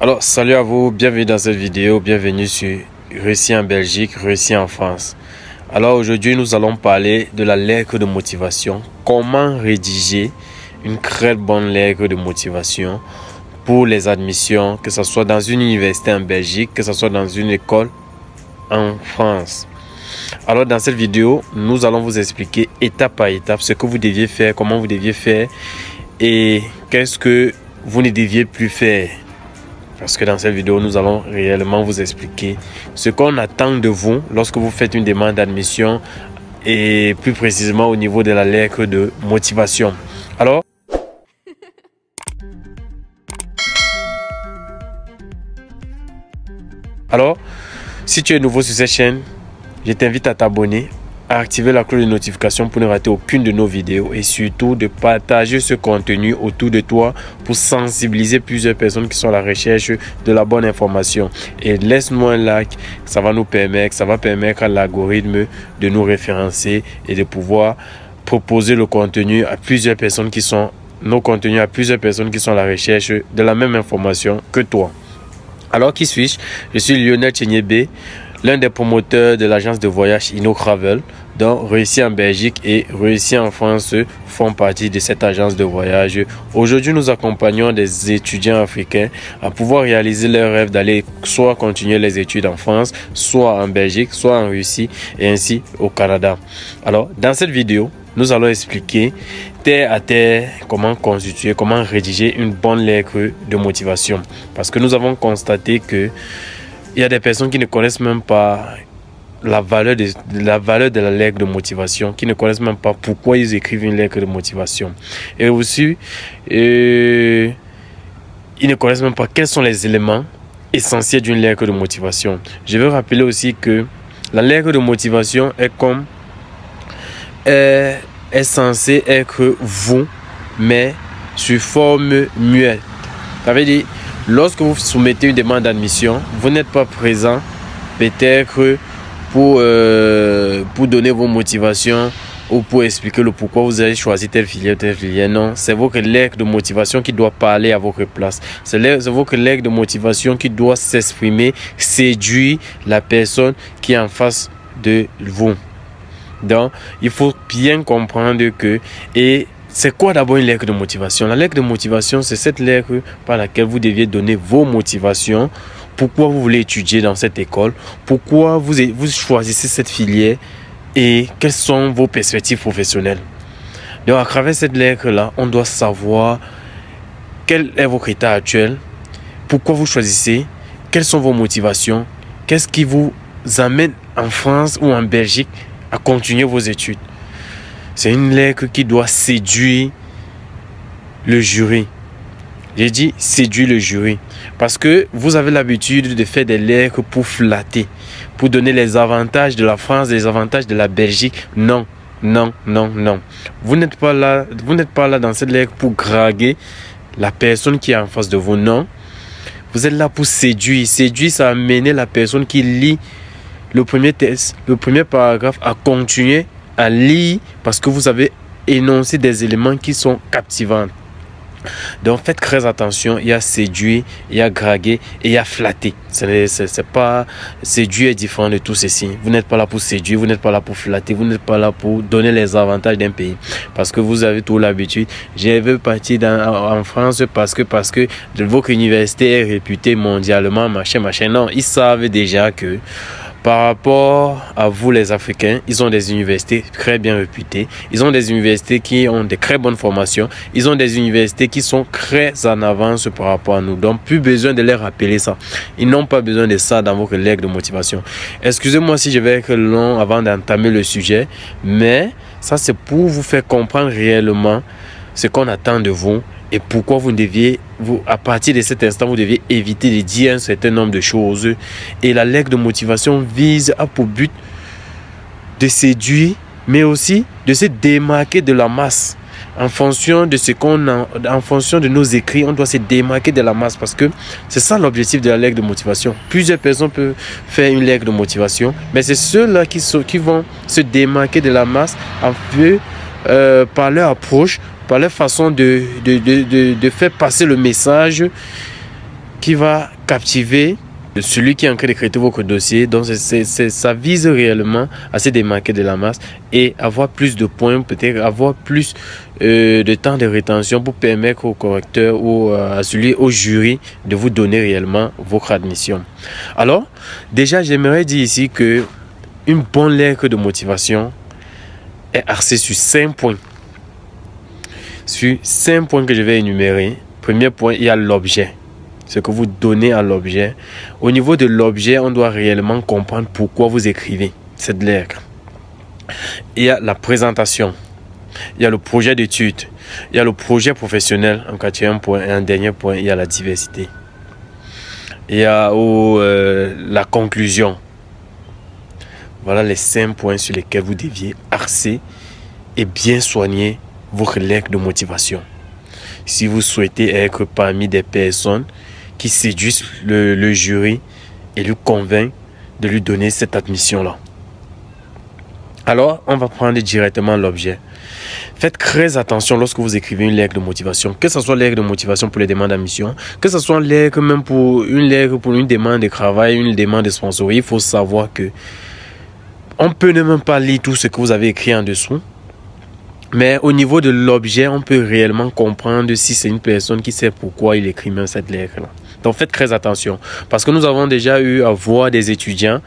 Alors, salut à vous, bienvenue dans cette vidéo, bienvenue sur Réussir en Belgique, Réussir en France. Alors aujourd'hui, nous allons parler de la lettre de motivation. Comment rédiger une très bonne lettre de motivation pour les admissions, que ce soit dans une université en Belgique, que ce soit dans une école en France. Alors dans cette vidéo, nous allons vous expliquer étape par étape ce que vous deviez faire, comment vous deviez faire et qu'est-ce que vous ne deviez plus faire. Parce que dans cette vidéo, nous allons réellement vous expliquer ce qu'on attend de vous lorsque vous faites une demande d'admission et plus précisément au niveau de la lettre de motivation. Alors, si tu es nouveau sur cette chaîne, je t'invite à t'abonner, à activer la cloche de notification pour ne rater aucune de nos vidéos et surtout de partager ce contenu autour de toi pour sensibiliser plusieurs personnes qui sont à la recherche de la bonne information. Et laisse-nous un like, ça va permettre à l'algorithme de nous référencer et de pouvoir proposer le contenu à plusieurs personnes qui sont à la recherche de la même information que toi. Alors, qui suis-je? Je suis Lionel Tchenyebe, l'un des promoteurs de l'agence de voyage InnoTravel, dont Réussir en Belgique et Réussir en France font partie de cette agence de voyage. Aujourd'hui, nous accompagnons des étudiants africains à pouvoir réaliser leur rêve d'aller soit continuer les études en France, soit en Belgique, soit en Russie et ainsi au Canada. Alors, dans cette vidéo, nous allons expliquer terre à terre comment constituer, comment rédiger une bonne lettre de motivation. Parce que nous avons constaté que il y a des personnes qui ne connaissent même pas la valeur de la lettre de motivation, qui ne connaissent même pas pourquoi ils écrivent une lettre de motivation. Et aussi, ils ne connaissent même pas quels sont les éléments essentiels d'une lettre de motivation. Je veux rappeler aussi que la lettre de motivation est censée être vous, mais sous forme muette. Ça veut dire, lorsque vous soumettez une demande d'admission, vous n'êtes pas présent peut-être pour donner vos motivations ou pour expliquer le pourquoi vous avez choisi telle filière, telle filière. Non, c'est votre lettre de motivation qui doit parler à votre place. C'est votre lettre de motivation qui doit s'exprimer, séduire la personne qui est en face de vous. Donc, il faut bien comprendre que... Et c'est quoi d'abord une lettre de motivation? La lettre de motivation, c'est cette lettre par laquelle vous deviez donner vos motivations. Pourquoi vous voulez étudier dans cette école? Pourquoi vous choisissez cette filière? Et quelles sont vos perspectives professionnelles? Donc, à travers cette lettre-là, on doit savoir quel est votre état actuel. Pourquoi vous choisissez? Quelles sont vos motivations? Qu'est-ce qui vous amène en France ou en Belgique à continuer vos études? C'est une lettre qui doit séduire le jury. J'ai dit séduire le jury. Parce que vous avez l'habitude de faire des lettres pour flatter, pour donner les avantages de la France, les avantages de la Belgique. Non, non, non, non. Vous n'êtes pas là dans cette lettre pour draguer la personne qui est en face de vous. Non. Vous êtes là pour séduire. Séduire, ça a amené la personne qui lit le premier texte, le premier paragraphe, à continuer à lire parce que vous avez énoncé des éléments qui sont captivants. Donc faites très attention, il y a séduire, il y a draguer et il y a flatter. C'est pas séduire est différent de tout ceci. Vous n'êtes pas là pour séduire, vous n'êtes pas là pour flatter, vous n'êtes pas là pour donner les avantages d'un pays. Parce que vous avez tout l'habitude. Je veux partir en France parce que votre université est réputée mondialement, machin. Non, ils savent déjà que par rapport à vous les Africains, ils ont des universités très bien réputées. Ils ont des universités qui ont de très bonnes formations. Ils ont des universités qui sont très en avance par rapport à nous. Donc, plus besoin de les rappeler ça. Ils n'ont pas besoin de ça dans votre lettre de motivation. Excusez-moi si je vais être long avant d'entamer le sujet. Mais ça, c'est pour vous faire comprendre réellement ce qu'on attend de vous. Et pourquoi à partir de cet instant, vous deviez éviter de dire un certain nombre de choses. Et la lettre de motivation vise à pour but de séduire, mais aussi de se démarquer de la masse. En fonction de nos écrits, on doit se démarquer de la masse parce que c'est ça l'objectif de la lettre de motivation. Plusieurs personnes peuvent faire une lettre de motivation, mais c'est ceux-là qui vont se démarquer de la masse un peu par leur approche, par leur façon de faire passer le message qui va captiver celui qui est en train de créer votre dossier. Donc ça vise réellement à se démarquer de la masse et avoir plus de points, peut-être avoir plus de temps de rétention pour permettre au correcteur ou au jury de vous donner réellement votre admission. Alors, déjà, j'aimerais dire ici que une bonne lettre de motivation est axée sur 5 points. Sur 5 points que je vais énumérer. Premier point, il y a l'objet. Ce que vous donnez à l'objet. Au niveau de l'objet, on doit réellement comprendre pourquoi vous écrivez cette lettre. Il y a la présentation. Il y a le projet d'étude. Il y a le projet professionnel en 4e point. Et en dernier point, il y a la diversité. Il y a la conclusion. Voilà les 5 points sur lesquels vous deviez axer et bien soigner votre lettre de motivation. Si vous souhaitez être parmi des personnes qui séduisent le jury et lui convainquent de lui donner cette admission-là. Alors, on va prendre directement l'objet. Faites très attention lorsque vous écrivez une lettre de motivation, que ce soit lettre de motivation pour les demandes d'admission, que ce soit lettre même pour une demande de travail, une demande de sponsoring. Il faut savoir que on peut ne même pas lire tout ce que vous avez écrit en dessous. Mais au niveau de l'objet, on peut réellement comprendre si c'est une personne qui sait pourquoi il écrit même cette lettre-là. Donc faites très attention. Parce que nous avons déjà eu à voir des étudiants,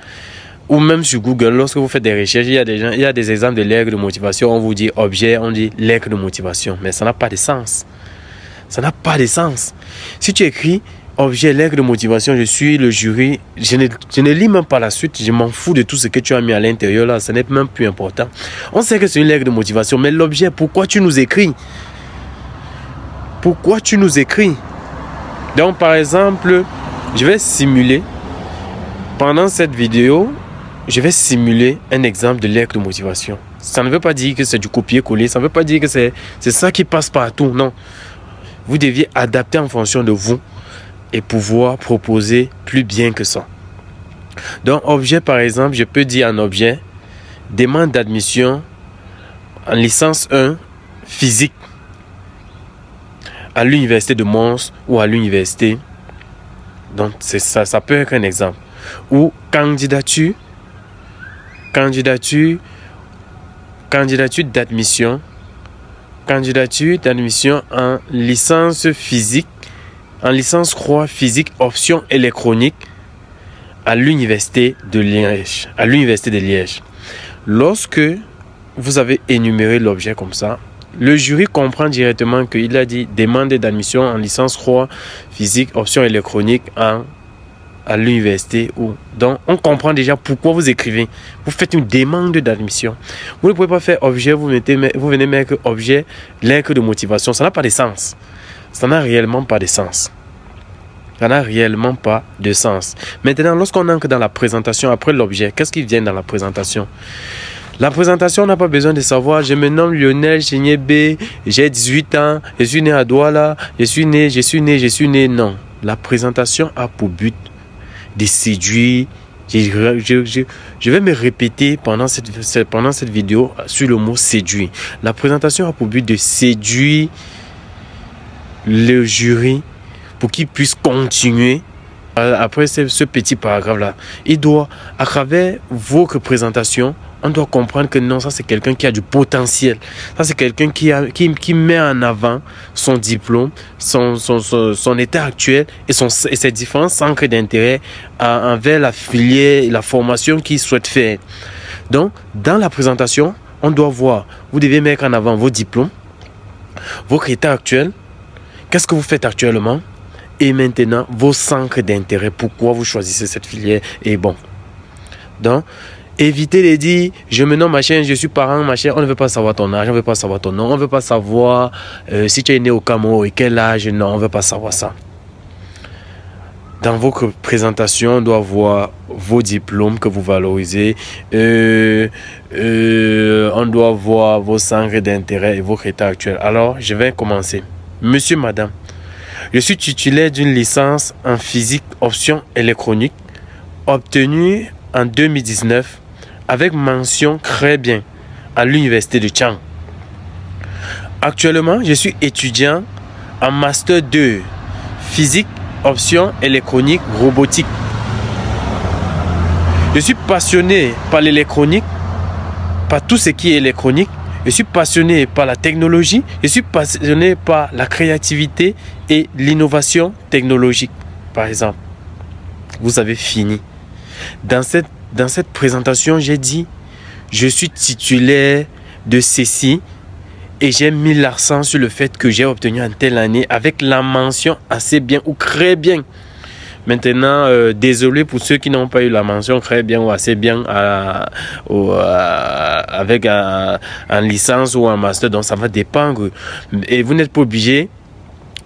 ou même sur Google, lorsque vous faites des recherches, il y a des exemples de lettres de motivation. On vous dit objet, on dit lettre de motivation. Mais ça n'a pas de sens. Ça n'a pas de sens. Si tu écris objet, lettre de motivation, je suis le jury, je ne lis même pas la suite, je m'en fous de tout ce que tu as mis à l'intérieur là, ce n'est même plus important. On sait que c'est une lettre de motivation, mais l'objet, pourquoi tu nous écris? Pourquoi tu nous écris? Donc par exemple, je vais simuler, pendant cette vidéo, je vais simuler un exemple de lettre de motivation. Ça ne veut pas dire que c'est du copier-coller, ça ne veut pas dire que c'est ça qui passe partout, non. Vous deviez adapter en fonction de vous et pouvoir proposer plus bien que ça. Donc, objet, par exemple, je peux dire en objet, demande d'admission en licence 1, physique, à l'université de Mons ou à l'université. Donc, c'est ça, ça peut être un exemple. Ou candidature d'admission en licence physique, en licence 3 physique option électronique à l'université de Liège. Lorsque vous avez énuméré l'objet comme ça, le jury comprend directement qu'il a dit demande d'admission en licence 3 physique option électronique à l'université. Donc on comprend déjà pourquoi vous écrivez. Vous faites une demande d'admission. Vous ne pouvez pas faire objet, vous venez mettre objet, lettre de motivation. Ça n'a pas de sens. Ça n'a réellement pas de sens. Ça n'a réellement pas de sens. Maintenant, lorsqu'on entre dans la présentation, après l'objet, qu'est-ce qui vient dans la présentation? La présentation, on n'a pas besoin de savoir, je me nomme Lionel Chenyebe, j'ai 18 ans, je suis né à Douala, je suis né. Non. La présentation a pour but de séduire. Je vais me répéter pendant cette vidéo sur le mot séduire. La présentation a pour but de séduire le jury pour qu'il puisse continuer après ce petit paragraphe là. Il doit, à travers vos représentations, on doit comprendre que non, ça c'est quelqu'un qui a du potentiel. Ça c'est quelqu'un qui met en avant son diplôme, son état actuel et ses différents centres d'intérêt envers la filière et la formation qu'il souhaite faire. Donc, dans la présentation, on doit voir, vous devez mettre en avant vos diplômes, votre état actuel, qu'est-ce que vous faites actuellement? Et maintenant, vos centres d'intérêt. Pourquoi vous choisissez cette filière? Et bon. Donc, évitez de dire, je me nomme machin, je suis parent machin. On ne veut pas savoir ton âge, on ne veut pas savoir ton nom. On ne veut pas savoir si tu es né au Cameroun et quel âge. Non, on ne veut pas savoir ça. Dans votre présentation, on doit voir vos diplômes que vous valorisez. On doit voir vos centres d'intérêt et votre état actuel. Alors, je vais commencer. Monsieur, madame, je suis titulaire d'une licence en physique option électronique obtenue en 2019 avec mention très bien à l'université de Chang. Actuellement, je suis étudiant en master 2 physique option électronique robotique. Je suis passionné par l'électronique, par tout ce qui est électronique. Je suis passionné par la technologie. Je suis passionné par la créativité et l'innovation technologique. Par exemple, vous avez fini. Dans cette présentation, j'ai dit, je suis titulaire de ceci et j'ai mis l'accent sur le fait que j'ai obtenu en telle année avec la mention assez bien ou très bien. Maintenant, désolé pour ceux qui n'ont pas eu la mention très bien ou assez bien avec un licence ou un master, donc ça va dépendre. Et vous n'êtes pas obligé.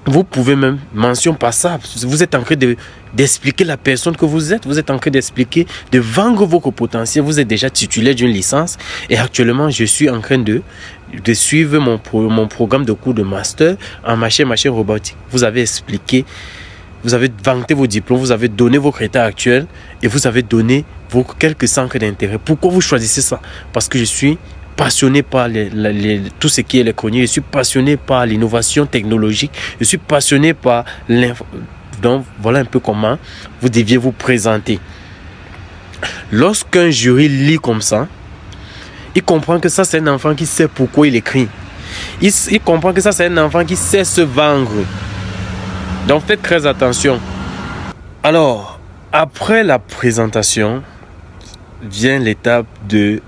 Vous pouvez même mention passable. Vous êtes en train d'expliquer la personne que vous êtes. Vous êtes en train d'expliquer, de vendre votre potentiel. Vous êtes déjà titulaire d'une licence. Et actuellement, je suis en train de suivre mon programme de cours de master en machine robotique. Vous avez expliqué. Vous avez vanté vos diplômes, vous avez donné vos critères actuels et vous avez donné vos quelques centres d'intérêt. Pourquoi vous choisissez ça? Parce que je suis passionné par tout ce qui est électronique, je suis passionné par l'innovation technologique, je suis passionné par l'info. Donc voilà un peu comment vous deviez vous présenter. Lorsqu'un jury lit comme ça, il comprend que ça c'est un enfant qui sait pourquoi il écrit. Il comprend que ça c'est un enfant qui sait se vendre. Donc faites très attention. Alors, après la présentation, vient l'étape du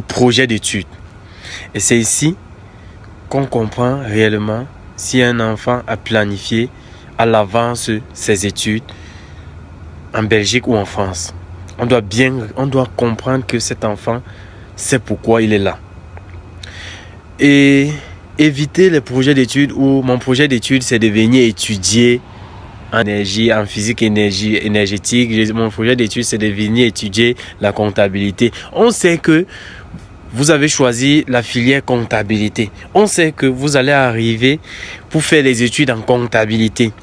projet d'étude. Et c'est ici qu'on comprend réellement si un enfant a planifié à l'avance ses études en Belgique ou en France. On doit comprendre que cet enfant sait pourquoi il est là. Et éviter les projets d'études où mon projet d'études c'est de venir étudier en énergie, en physique énergétique. Mon projet d'études c'est de venir étudier la comptabilité. On sait que vous avez choisi la filière comptabilité. On sait que vous allez arriver pour faire les études en comptabilité.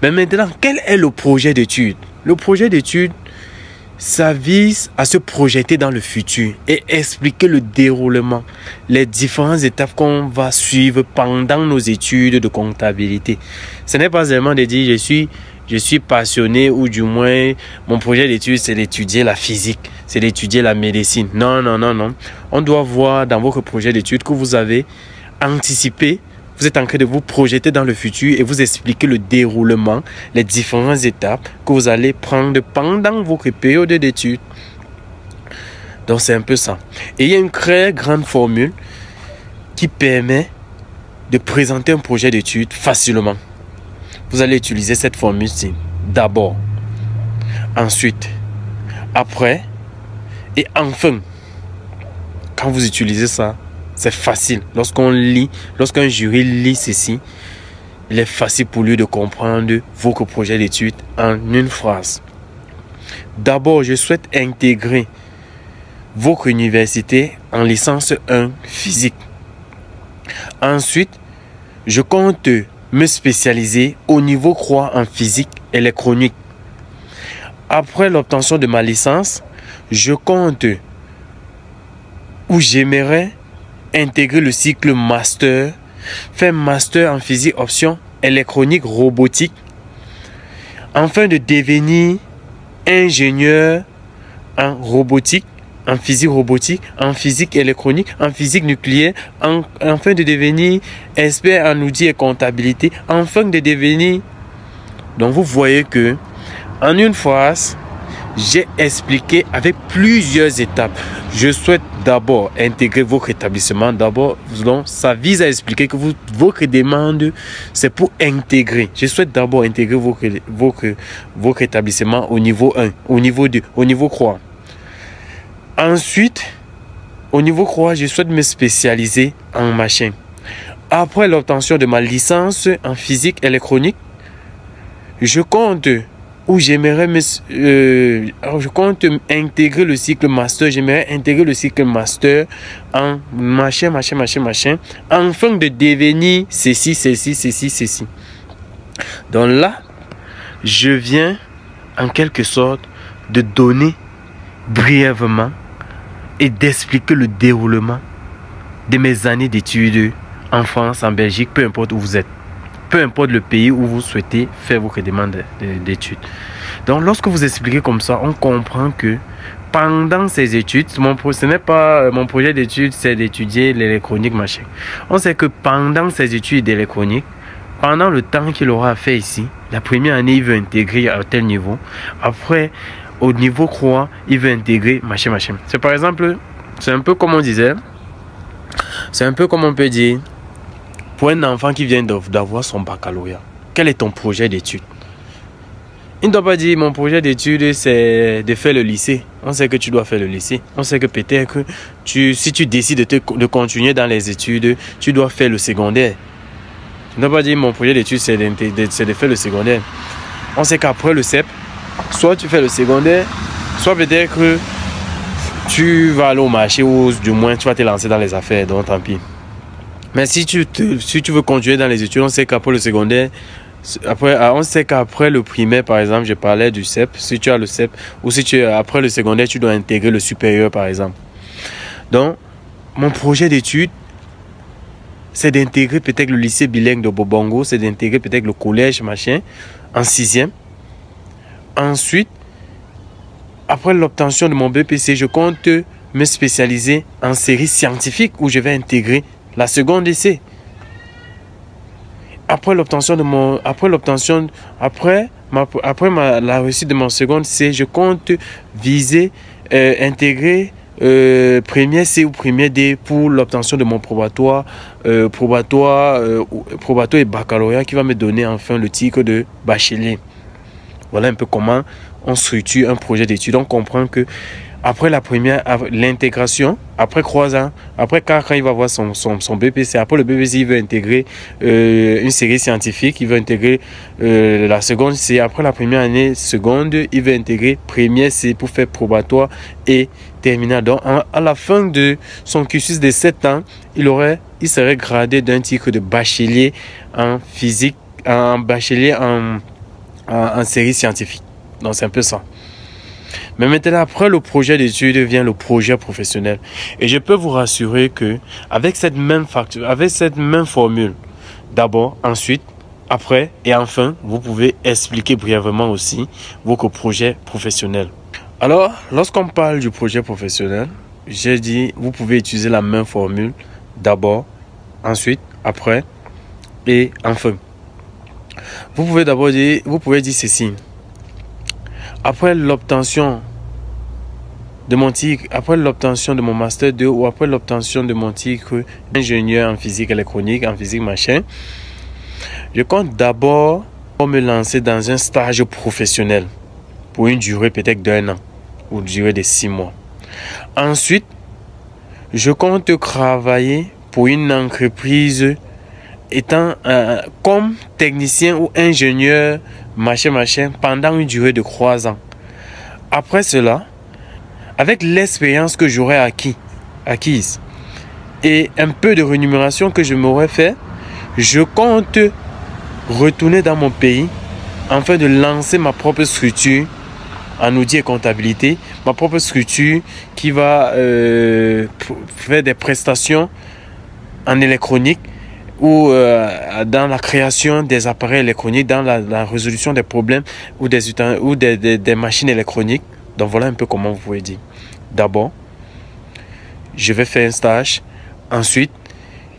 Mais maintenant, quel est le projet d'études? Le projet d'études, ça vise à se projeter dans le futur et expliquer le déroulement, les différentes étapes qu'on va suivre pendant nos études de comptabilité. Ce n'est pas seulement de dire je suis passionné ou du moins mon projet d'études c'est d'étudier la physique, c'est d'étudier la médecine. Non. On doit voir dans votre projet d'études que vous avez anticipé. Vous êtes en train de vous projeter dans le futur et vous expliquer le déroulement, les différentes étapes que vous allez prendre pendant votre période d'études. Donc, c'est un peu ça. Et il y a une très grande formule qui permet de présenter un projet d'études facilement. Vous allez utiliser cette formule-ci. D'abord, ensuite, après et enfin. Quand vous utilisez ça, c'est facile. Lorsqu'un jury lit ceci, il est facile pour lui de comprendre votre projet d'études en une phrase. D'abord, je souhaite intégrer votre université en licence 1 physique. Ensuite, je compte me spécialiser au niveau 3 en physique électronique. Après l'obtention de ma licence, je compte ou j'aimerais intégrer le cycle master, faire master en physique option électronique robotique, afin de devenir ingénieur en robotique, en physique robotique, en physique électronique, en physique nucléaire, afin de devenir expert en outils et comptabilité, afin de devenir... Donc vous voyez que en une phrase, j'ai expliqué avec plusieurs étapes. Je souhaite d'abord intégrer votre établissement. D'abord, ça vise à expliquer que votre demande, c'est pour intégrer. Je souhaite d'abord intégrer votre établissement au niveau 1, au niveau 2, au niveau 3. Ensuite, au niveau 3, je souhaite me spécialiser en machin. Après l'obtention de ma licence en physique électronique, je compte intégrer le cycle master. J'aimerais intégrer le cycle master en machin, afin de devenir ceci. Donc là, je viens en quelque sorte de donner brièvement et d'expliquer le déroulement de mes années d'études en France, en Belgique, peu importe où vous êtes. peu importe le pays où vous souhaitez faire votre demande d'études. Donc, lorsque vous expliquez comme ça, on comprend que pendant ces études, ce n'est pas mon projet d'études, c'est d'étudier l'électronique, machin. On sait que pendant ces études d'électronique, pendant le temps qu'il aura fait ici, la première année, il veut intégrer à tel niveau. Après, au niveau 3, il veut intégrer machin, machin. C'est par exemple, c'est un peu comme on disait, c'est un peu comme on peut dire, pour un enfant qui vient d'avoir son baccalauréat, quel est ton projet d'études? Il ne doit pas dire mon projet d'études c'est de faire le lycée. On sait que tu dois faire le lycée. On sait que peut-être que si tu décides de continuer dans les études, tu dois faire le secondaire. Tu ne dois pas dire mon projet d'études c'est de faire le secondaire. On sait qu'après le CEP, soit tu fais le secondaire, soit peut-être que tu vas aller au marché ou du moins tu vas te lancer dans les affaires. Donc tant pis. Mais si tu veux continuer dans les études, on sait qu'après le secondaire, on sait qu'après le primaire, par exemple, je parlais du CEP, si tu as le CEP, ou si après le secondaire, tu dois intégrer le supérieur, par exemple. Donc, mon projet d'études, c'est d'intégrer peut-être le lycée bilingue de Bobongo, c'est d'intégrer peut-être le collège, machin, en 6e. Ensuite, après l'obtention de mon BPC, je compte me spécialiser en série scientifique où je vais intégrer la seconde lycée. Après la réussite de mon seconde C, je compte viser intégrer premier C ou premier D pour l'obtention de mon probatoire et baccalauréat qui va me donner enfin le titre de bachelier. Voilà un peu comment on structure un projet d'études. On comprend que après l'intégration, après 3 ans, après 4 ans, il va avoir son BPC. Après le BPC, il veut intégrer une série scientifique, il veut intégrer la seconde C. Après la première année seconde, il veut intégrer première C pour faire probatoire et terminal. Donc, à la fin de son cursus de 7 ans, il serait gradé d'un titre de bachelier en physique, en bachelier en série scientifique. Donc, c'est un peu ça. Mais maintenant, après le projet d'études vient le projet professionnel. Et je peux vous rassurer que avec cette même formule, d'abord, ensuite, après et enfin, vous pouvez expliquer brièvement aussi votre projet professionnel. Alors, lorsqu'on parle du projet professionnel, j'ai dit, vous pouvez utiliser la même formule, d'abord, ensuite, après et enfin. Vous pouvez dire ceci. Après l'obtention de mon titre, après l'obtention de mon master 2 ou après l'obtention de mon titre d'ingénieur en physique électronique, en physique machin, je compte d'abord me lancer dans un stage professionnel pour une durée peut-être d'1 an ou une durée de 6 mois. Ensuite, je compte travailler pour une entreprise étant comme technicien ou ingénieur machin pendant une durée de 3 ans. Après cela, avec l'expérience que j'aurais acquise et un peu de rémunération que je m'aurais fait, je compte retourner dans mon pays afin de lancer ma propre structure en audit et comptabilité, ma propre structure qui va faire des prestations en électronique ou dans la création des appareils électroniques, dans la résolution des problèmes ou des machines électroniques. Donc voilà un peu comment vous pouvez dire. D'abord, je vais faire un stage. Ensuite,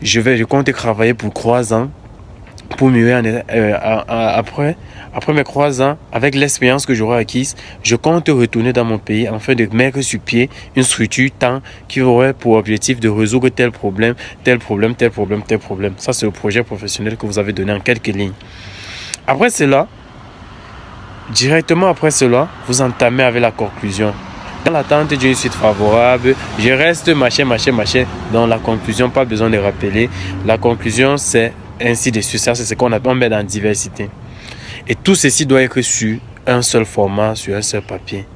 je compte travailler pour 3 ans pour mieux après mes 3 ans, avec l'expérience que j'aurai acquise, je compte retourner dans mon pays afin de mettre sur pied une structure qui aurait pour objectif de résoudre tel problème. Ça, c'est le projet professionnel que vous avez donné en quelques lignes. Après cela, directement après cela, vous entamez avec la conclusion. Dans l'attente d'une suite favorable, je reste machin. Dans la conclusion, pas besoin de rappeler. La conclusion, c'est ainsi de suite. Ça, c'est ce qu'on met dans diversité. Et tout ceci doit être sur un seul format, sur un seul papier.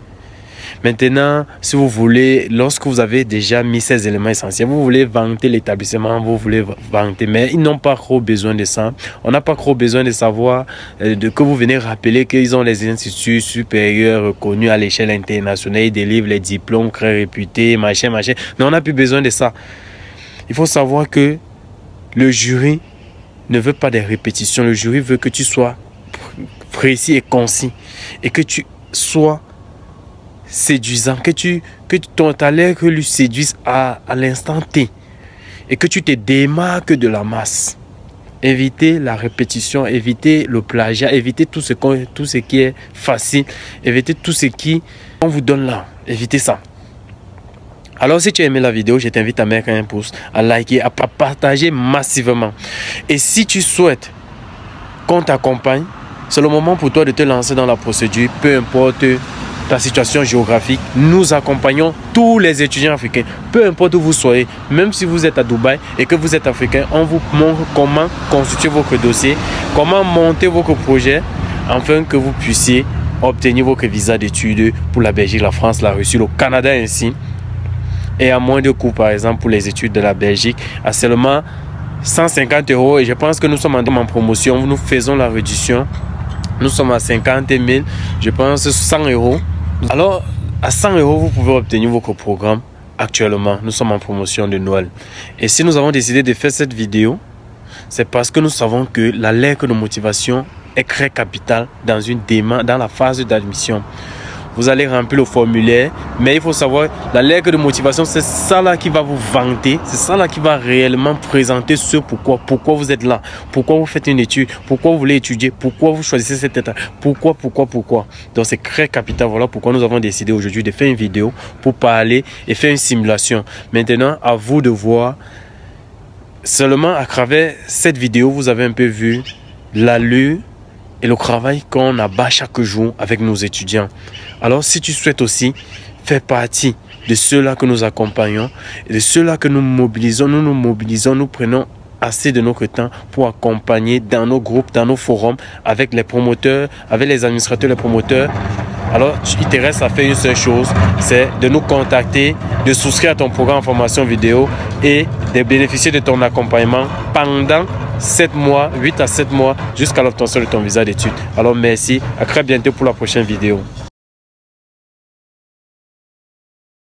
Maintenant, si vous voulez, lorsque vous avez déjà mis ces éléments essentiels, vous voulez vanter l'établissement, vous voulez vanter, mais ils n'ont pas trop besoin de ça. On n'a pas trop besoin de savoir que vous venez rappeler qu'ils ont les instituts supérieurs reconnus à l'échelle internationale, ils délivrent les diplômes très réputés, machin. Mais on n'a plus besoin de ça. Il faut savoir que le jury ne veut pas des répétitions. Le jury veut que tu sois précis et concis et que tu sois séduisant, que ton talent lui séduise à l'instant T et que tu te démarques de la masse. Évitez la répétition, évitez le plagiat, évitez tout ce qui est facile, évitez tout ce qui on vous donne là, évitez ça. Alors si tu as aimé la vidéo, je t'invite à mettre un pouce, à liker, à partager massivement. Et si tu souhaites qu'on t'accompagne, c'est le moment pour toi de te lancer dans la procédure, peu importe ta situation géographique. Nous accompagnons tous les étudiants africains, peu importe où vous soyez, même si vous êtes à Dubaï et que vous êtes africain, on vous montre comment constituer votre dossier, comment monter votre projet, afin que vous puissiez obtenir votre visa d'études pour la Belgique, la France, la Russie, le Canada ainsi. Et à moins de coût, par exemple, pour les études de la Belgique, à seulement 150 €. Et je pense que nous sommes en promotion. Nous faisons la réduction. Nous sommes à 50 000, je pense 100 €. Alors, à 100 €, vous pouvez obtenir votre programme. Actuellement, nous sommes en promotion de Noël. Et si nous avons décidé de faire cette vidéo, c'est parce que nous savons que la lettre de motivation est très capitale dans la phase d'admission. Vous allez remplir le formulaire, mais il faut savoir, la lettre de motivation, c'est ça là qui va vous vanter, c'est ça là qui va réellement présenter ce pourquoi vous êtes là, pourquoi vous faites une étude, pourquoi vous voulez étudier, pourquoi vous choisissez cet état, pourquoi. Donc c'est très capital, voilà pourquoi nous avons décidé aujourd'hui de faire une vidéo pour parler et faire une simulation. Maintenant, à vous de voir, seulement à travers cette vidéo, vous avez un peu vu l'allure et le travail qu'on abat chaque jour avec nos étudiants. Alors, si tu souhaites aussi faire partie de ceux-là que nous accompagnons, et de ceux-là que nous mobilisons, nous prenons assez de notre temps pour accompagner dans nos groupes, dans nos forums, avec les promoteurs, avec les administrateurs, les promoteurs. Alors, il te reste à faire une seule chose, c'est de nous contacter, de souscrire à ton programme de formation vidéo et de bénéficier de ton accompagnement pendant 7 mois, 8 à 7 mois, jusqu'à l'obtention de ton visa d'études. Alors, merci, à très bientôt pour la prochaine vidéo.